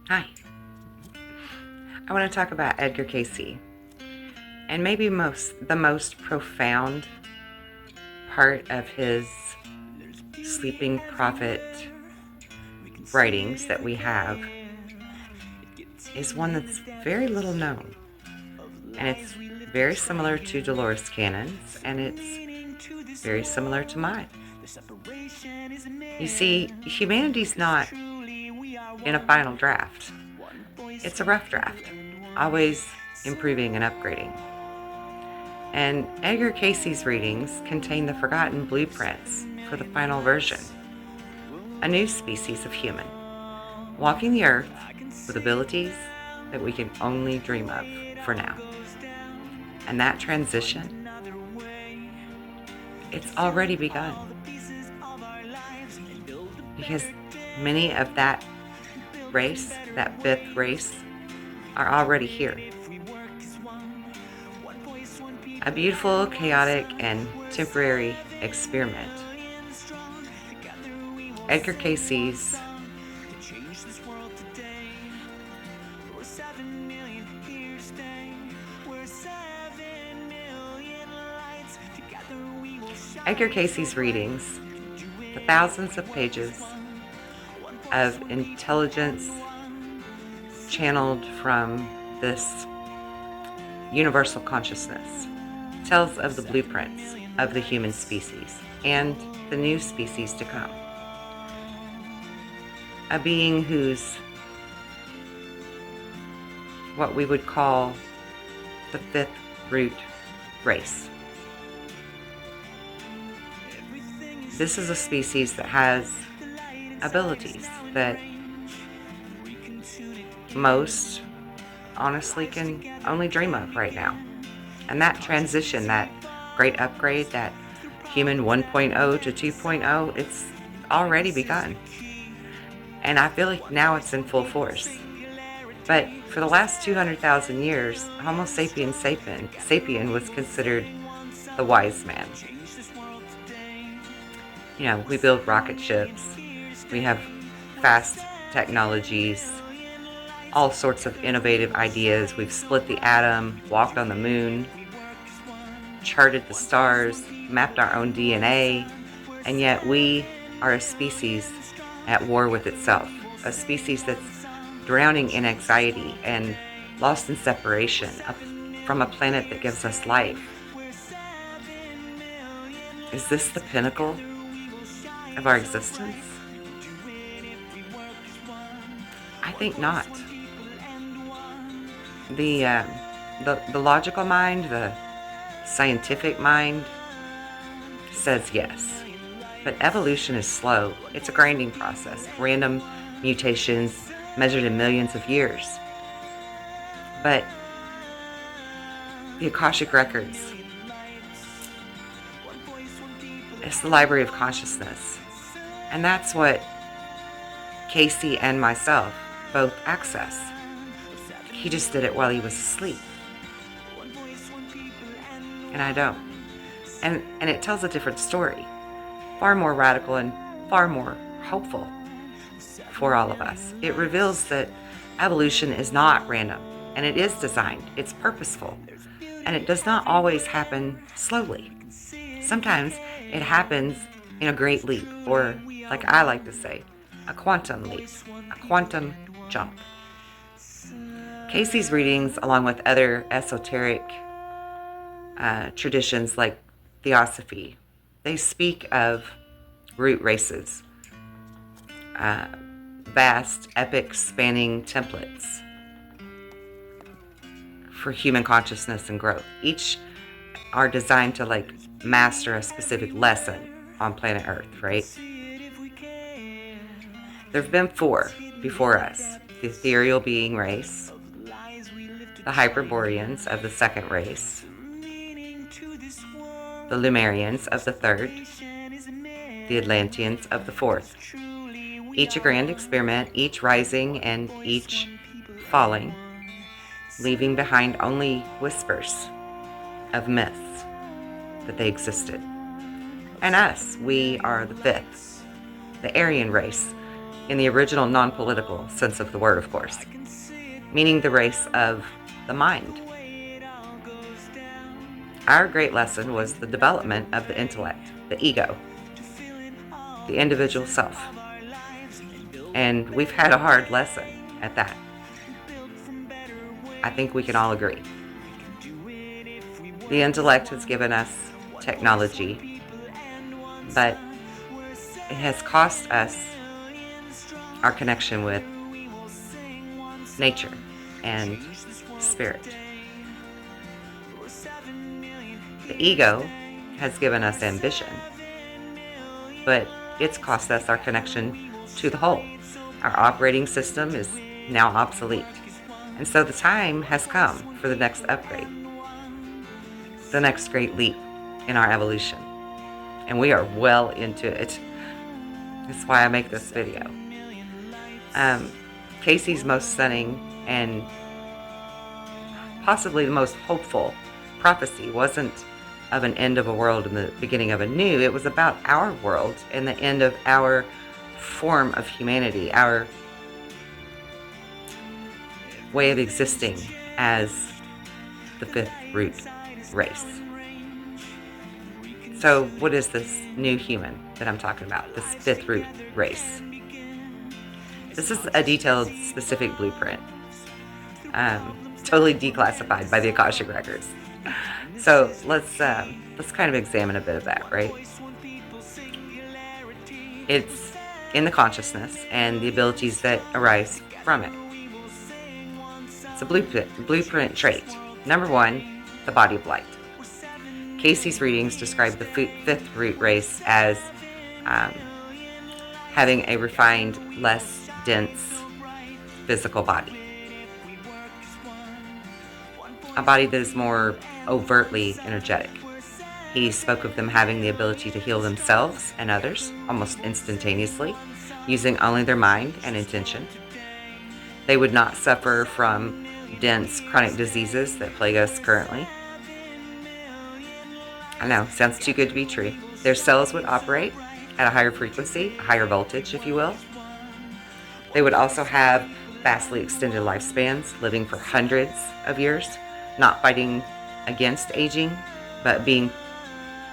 Hi. I want to talk about Edgar Cayce, and maybe the most profound part of his sleeping prophet writings that we have is one that's very little known, and it's very similar to Dolores Cannon's, and it's very similar to mine. You see, humanity's not in a final draft. It's a rough draft, always improving and upgrading. And Edgar Cayce's readings contain the forgotten blueprints for the final version, a new species of human, walking the earth with abilities that we can only dream of for now. And that transition, it's already begun. Because many of that race, that fifth race, are already here. A beautiful, chaotic, and temporary experiment. Edgar Cayce's readings, the thousands of pages of intelligence channeled from this universal consciousness, tells of the blueprints of the human species and the new species to come. A being who's what we would call the fifth root race. This is a species that has abilities that most honestly can only dream of right now. And that transition, that great upgrade, that human 1.0 to 2.0, it's already begun. And I feel like now it's in full force. But for the last 200,000 years, Homo sapiens sapien was considered the wise man. You know, we build rocket ships, we have fast technologies, all sorts of innovative ideas. We've split the atom, walked on the moon, charted the stars, mapped our own DNA, and yet we are a species at war with itself, a species that's drowning in anxiety and lost in separation from a planet that gives us life. Is this the pinnacle of our existence? I think not. The logical mind, the scientific mind says yes. But evolution is slow. It's a grinding process. Random mutations measured in millions of years. But the Akashic Records is the library of consciousness. And that's what Cayce and myself both access. He just did it while he was asleep. And I don't. And it tells a different story. Far more radical and far more hopeful for all of us. It reveals that evolution is not random, and it is designed. It's purposeful. And it does not always happen slowly. Sometimes it happens in a great leap, or like I like to say, a quantum leap, a quantum jump. Cayce's readings, along with other esoteric traditions like theosophy, they speak of root races, vast, epic, spanning templates for human consciousness and growth. Each are designed to master a specific lesson on planet Earth, right? There have been 4 before us: the ethereal being race, the Hyperboreans of the second race, the Lemurians of the third, the Atlanteans of the fourth. Each a grand experiment, each rising and each falling, leaving behind only whispers of myths that they existed. And us, we are the fifth, the Aryan race, in the original non-political sense of the word, of course, meaning the race of the mind. Our great lesson was the development of the intellect, the ego, the individual self. And we've had a hard lesson at that. I think we can all agree. The intellect has given us technology, but it has cost us our connection with nature and spirit. The ego has given us ambition, but it's cost us our connection to the whole. Our operating system is now obsolete. And so the time has come for the next upgrade, the next great leap in our evolution. And we are well into it. That's why I make this video. Casey's most stunning and possibly the most hopeful prophecy wasn't of an end of a world and the beginning of a new. It was about our world and the end of our form of humanity, our way of existing as the fifth root race. So what is this new human that I'm talking about, this fifth root race? This is a detailed, specific blueprint, totally declassified by the Akashic Records. So let's kind of examine a bit of that, right? It's in the consciousness and the abilities that arise from it. It's a blueprint trait. Number 1, the body of light. Casey's readings describe the fifth root race as having a refined, less dense physical body. A body that is more overtly energetic. He spoke of them having the ability to heal themselves and others almost instantaneously, using only their mind and intention. They would not suffer from dense chronic diseases that plague us currently. I know, sounds too good to be true. Their cells would operate at a higher frequency, a higher voltage, if you will. They would also have vastly extended lifespans, living for hundreds of years, not fighting against aging, but being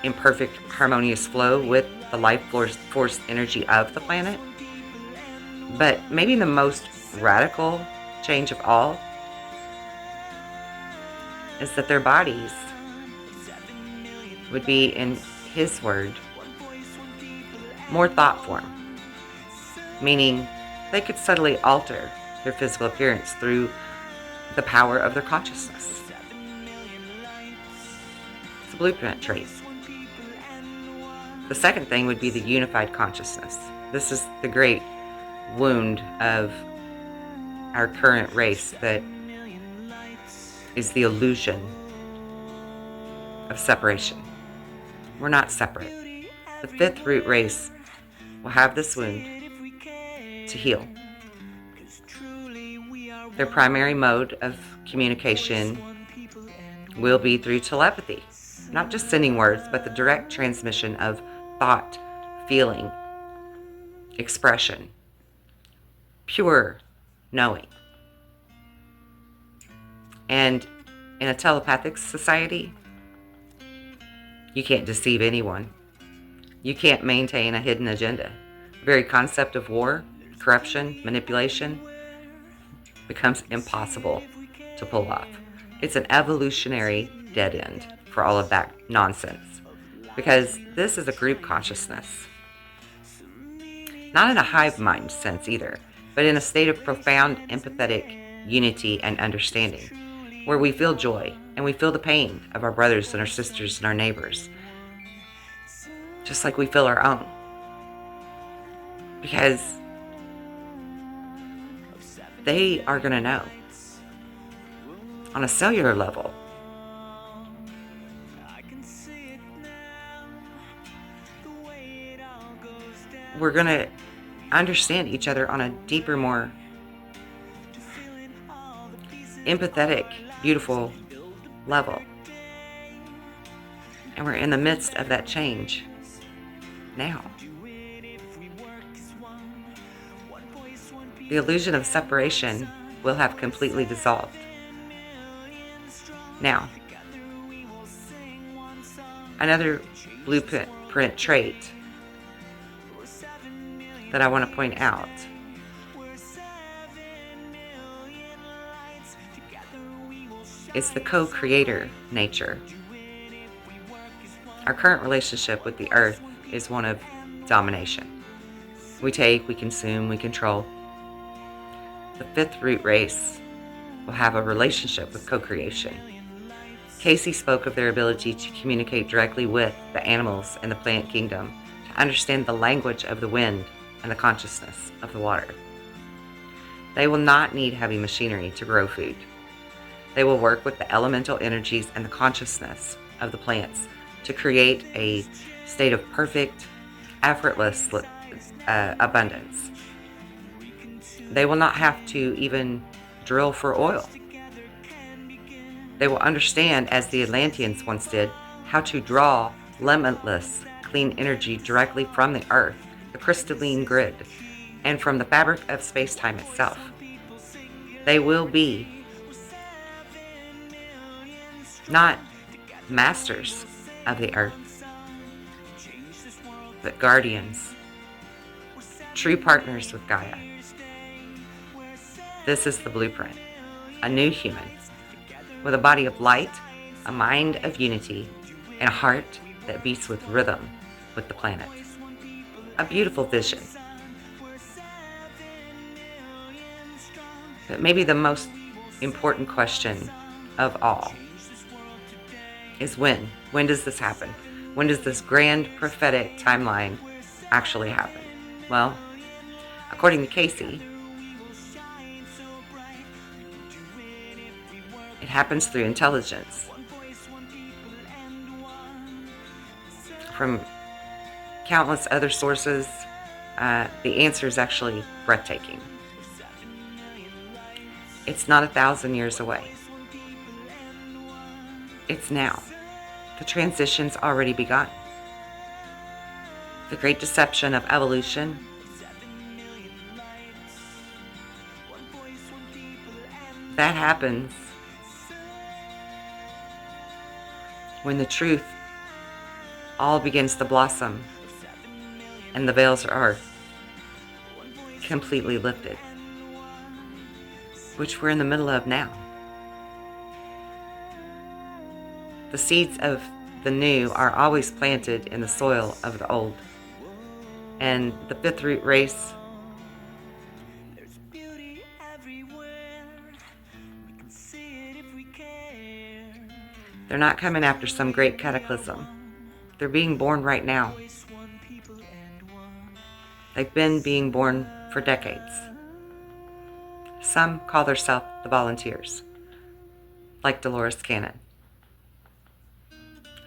in perfect harmonious flow with the life force energy of the planet. But maybe the most radical change of all is that their bodies would be, in his word, more thought form, meaning they could subtly alter their physical appearance through the power of their consciousness. It's a blueprint trait. The second thing would be the unified consciousness. This is the great wound of our current race that is the illusion of separation. We're not separate. The fifth root race will have this wound to heal. Their primary mode of communication will be through telepathy, not just sending words, but the direct transmission of thought, feeling, expression, pure knowing. And in a telepathic society, you can't deceive anyone. You can't maintain a hidden agenda. The very concept of war, corruption, manipulation becomes impossible to pull off. It's an evolutionary dead end for all of that nonsense, because this is a group consciousness. Not in a hive mind sense either, but in a state of profound empathetic unity and understanding, where we feel joy and we feel the pain of our brothers and our sisters and our neighbors, just like we feel our own. Because they are going to know on a cellular level. We're going to understand each other on a deeper, more empathetic, beautiful level. And we're in the midst of that change now. the illusion of separation will have completely dissolved. Now, another blueprint trait that I want to point out is the co-creator nature. Our current relationship with the earth is one of domination. We take, we consume, we control. The fifth root race will have a relationship with co-creation. Casey spoke of their ability to communicate directly with the animals in the plant kingdom, to understand the language of the wind and the consciousness of the water. They will not need heavy machinery to grow food. They will work with the elemental energies and the consciousness of the plants to create a state of perfect, effortless abundance. They will not have to even drill for oil. They will understand, as the Atlanteans once did, how to draw limitless, clean energy directly from the earth, the crystalline grid, and from the fabric of space-time itself. They will be not masters of the earth, but guardians, true partners with Gaia. This is the blueprint, a new human with a body of light, a mind of unity, and a heart that beats with rhythm with the planet. A beautiful vision. But maybe the most important question of all is when? When does this happen? When does this grand prophetic timeline actually happen? Well, according to Casey, it happens through intelligence. From countless other sources, the answer is actually breathtaking. It's not 1,000 years away. It's now. The transition's already begun. The great deception of evolution that happens when the truth all begins to blossom and the veils are completely lifted, which we're in the middle of now. The seeds of the new are always planted in the soil of the old. And the fifth root race they're not coming after some great cataclysm. They're being born right now. They've been being born for decades. Some call themselves the volunteers, like Dolores Cannon.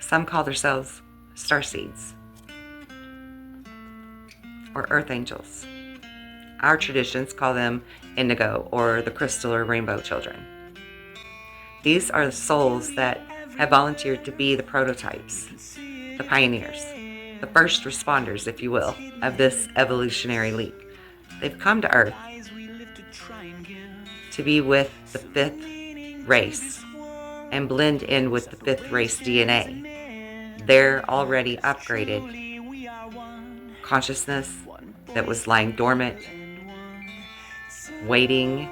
Some call themselves starseeds or earth angels. Our traditions call them indigo or the crystal or rainbow children. These are the souls that have volunteered to be the prototypes, the pioneers, the first responders, if you will, of this evolutionary leap. They've come to Earth to be with the fifth race and blend in with the fifth race DNA. Their already upgraded consciousness that was lying dormant, waiting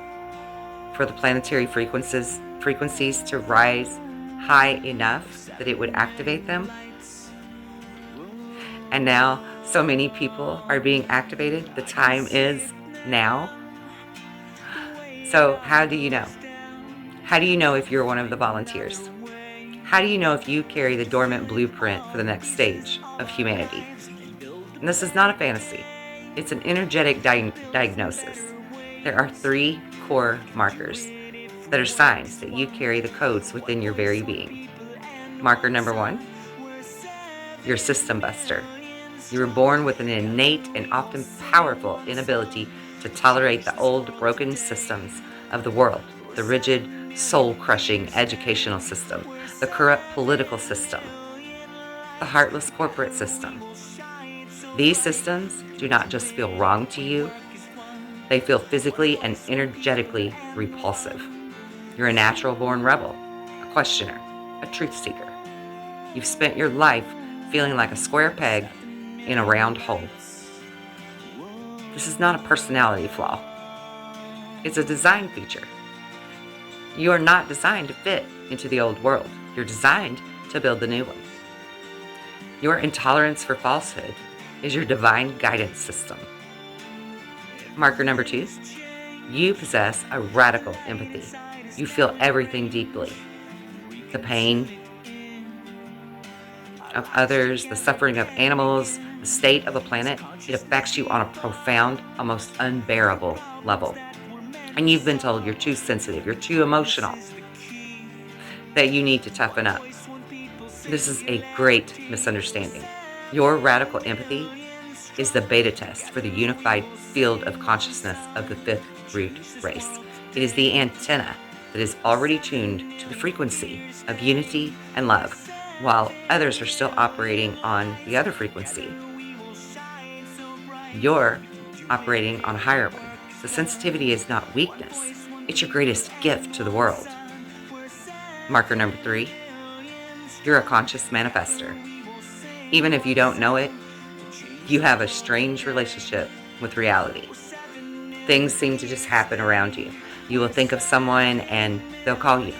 for the planetary frequencies to rise high enough that it would activate them. And now so many people are being activated. The time is now. So how do you know? How do you know if you're one of the volunteers? How do you know if you carry the dormant blueprint for the next stage of humanity? And this is not a fantasy. It's an energetic diagnosis. There are 3 core markers that are signs that you carry the codes within your very being. Marker number 1, you're system buster. You were born with an innate and often powerful inability to tolerate the old broken systems of the world, the rigid, soul-crushing educational system, the corrupt political system, the heartless corporate system. These systems do not just feel wrong to you, They feel physically and energetically repulsive. You're a natural-born rebel, a questioner, a truth seeker. You've spent your life feeling like a square peg in a round hole. This is not a personality flaw. It's a design feature. You are not designed to fit into the old world. You're designed to build the new one. Your intolerance for falsehood is your divine guidance system. Marker number 2, you possess a radical empathy. You feel everything deeply. The pain of others, the suffering of animals, the state of a planet, it affects you on a profound, almost unbearable level. And you've been told you're too sensitive, you're too emotional, that you need to toughen up. This is a great misunderstanding. Your radical empathy is the beta test for the unified field of consciousness of the fifth root race. It is the antenna that is already tuned to the frequency of unity and love, while others are still operating on the other frequency. You're operating on a higher one. The sensitivity is not weakness. It's your greatest gift to the world. Marker number 3, you're a conscious manifester. Even if you don't know it, you have a strange relationship with reality. Things seem to just happen around you. You will think of someone and they'll call you.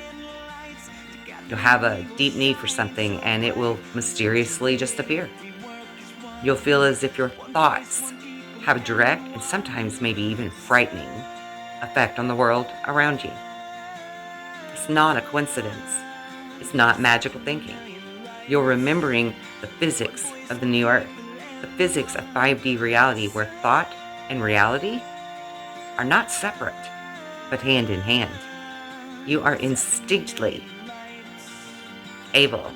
You'll have a deep need for something and it will mysteriously just appear. You'll feel as if your thoughts have a direct and sometimes maybe even frightening effect on the world around you. It's not a coincidence. It's not magical thinking. You're remembering the physics of the new earth, the physics of 5D reality where thought and reality are not separate, but hand in hand. You are instinctively able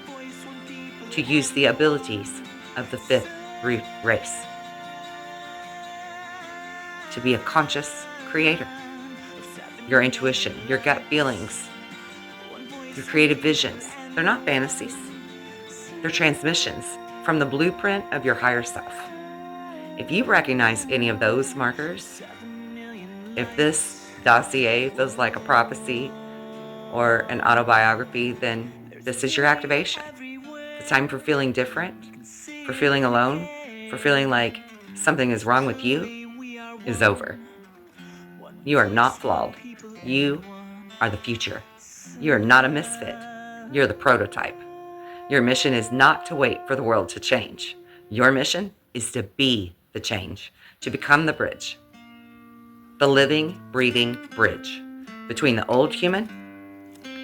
to use the abilities of the fifth root race to be a conscious creator. Your intuition, your gut feelings, your creative visions, they're not fantasies. They're transmissions from the blueprint of your higher self. If you recognize any of those markers, if this dossier feels like a prophecy or an autobiography, then this is your activation. The time for feeling different, for feeling alone, for feeling like something is wrong with you is over. You are not flawed. You are the future. You are not a misfit. You're the prototype. Your mission is not to wait for the world to change. Your mission is to be the change, to become the bridge, the living, breathing bridge between the old human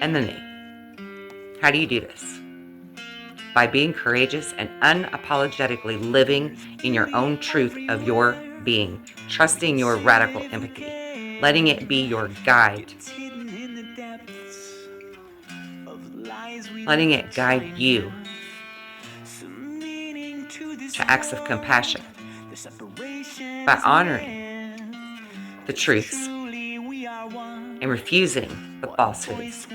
and the new. How do you do this? By being courageous and unapologetically living in your own truth of your being, trusting your radical empathy, letting it be your guide, letting it guide you to acts of compassion, by honoring the truths and refusing the falsehoods,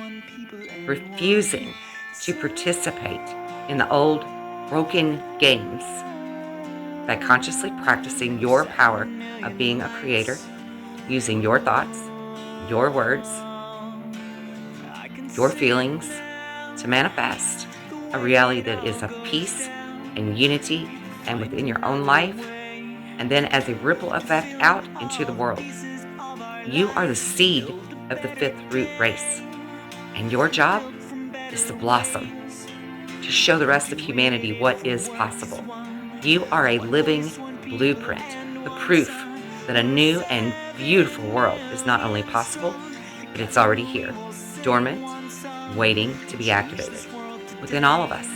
refusing to participate in the old broken games, by consciously practicing your power of being a creator, using your thoughts, your words, your feelings to manifest a reality that is of peace and unity and within your own life, and then as a ripple effect out into the world. You are the seed of the fifth root race, and your job is to blossom, to show the rest of humanity what is possible. You are a living blueprint, the proof that a new and beautiful world is not only possible, but it's already here, dormant, waiting to be activated within all of us.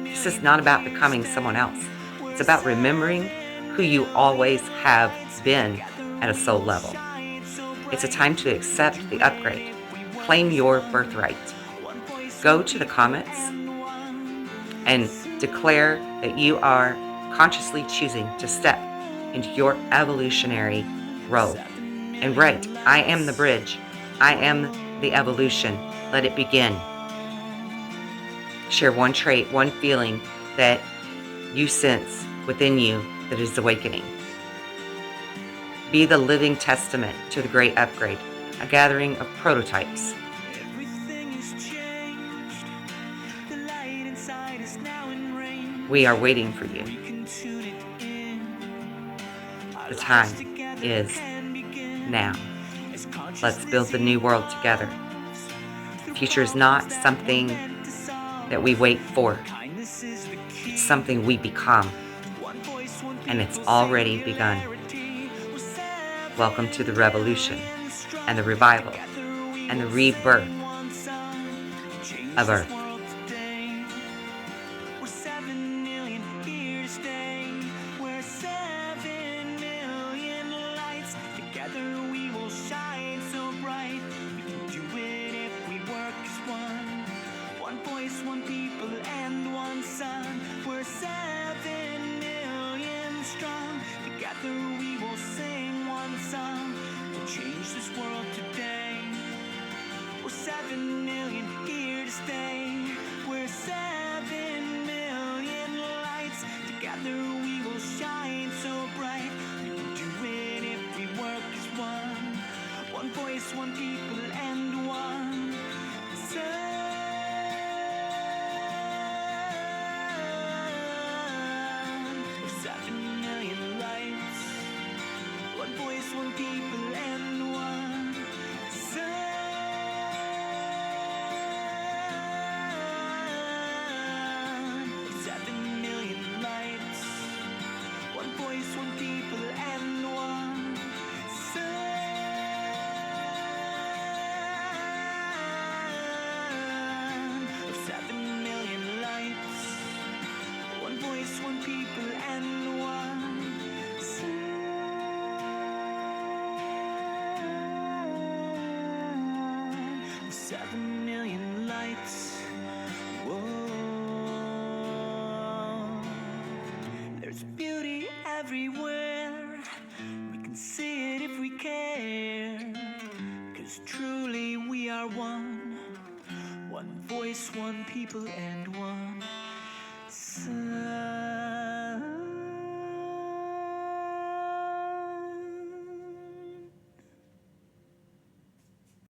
This is not about becoming someone else. It's about remembering who you always have been at a soul level. It's a time to accept the upgrade. Claim your birthright. Go to the comments and declare that you are consciously choosing to step into your evolutionary role. And write, I am the bridge. I am the evolution. Let it begin. Share one trait, one feeling that you sense within you that is awakening. Be the living testament to the great upgrade, a gathering of prototypes. We are waiting for you. The time is now. Let's build the new world together. The future is not something that we wait for. It's something we become. And it's already begun. Welcome to the revolution and the revival and the rebirth of Earth. One people and one sun. We're 7 million strong. Together we will sing one song to change this world today. We're 7 million here to stay. We're 7 million lights. Together we will shine so bright. We can do it if we work as one. One voice, one people, and one sun. 7 million lights, one voice, one people, and one sun. 7 million lights, one voice, one people, and one sun. 7 million lights, one voice, one people, and one sun. 7 million lights. Whoa. There's beauty everywhere. We can see it if we care. 'Cause truly we are one. One voice, one people, and one